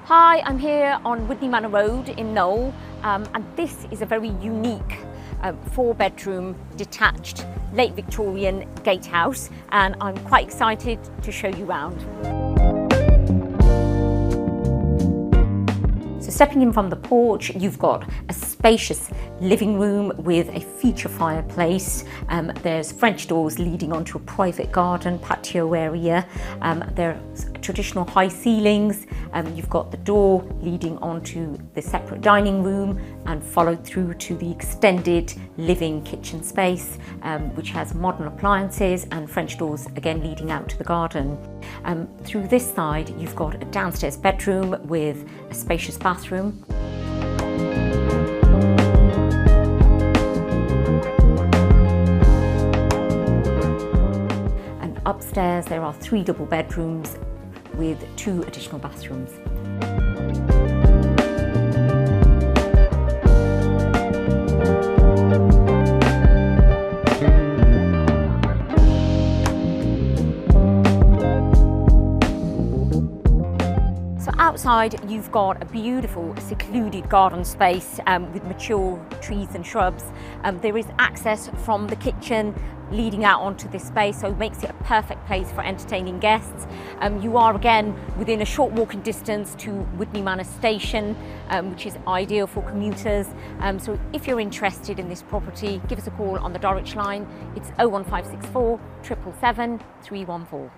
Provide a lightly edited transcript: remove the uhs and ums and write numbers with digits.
Hi, I'm here on Widney Manor Road in Knowle, and this is a very unique 4-bedroom detached late Victorian gatehouse, and I'm quite excited to show you around. So stepping in from the porch, you've got a spacious living room with a feature fireplace. There's French doors leading onto a private garden patio area. There's traditional high ceilings. You've got the door leading onto the separate dining room and followed through to the extended living kitchen space, which has modern appliances and French doors again leading out to the garden. Through this side, you've got a downstairs bedroom with a spacious bathroom. And upstairs there are 3 double bedrooms with 2 additional bathrooms. Outside, you've got a beautiful secluded garden space with mature trees and shrubs. There is access from the kitchen leading out onto this space, so it makes it a perfect place for entertaining guests. You are again within a short walking distance to Widney Manor Station, which is ideal for commuters. So if you're interested in this property, give us a call on the Dorridge line. It's 01564 777 314.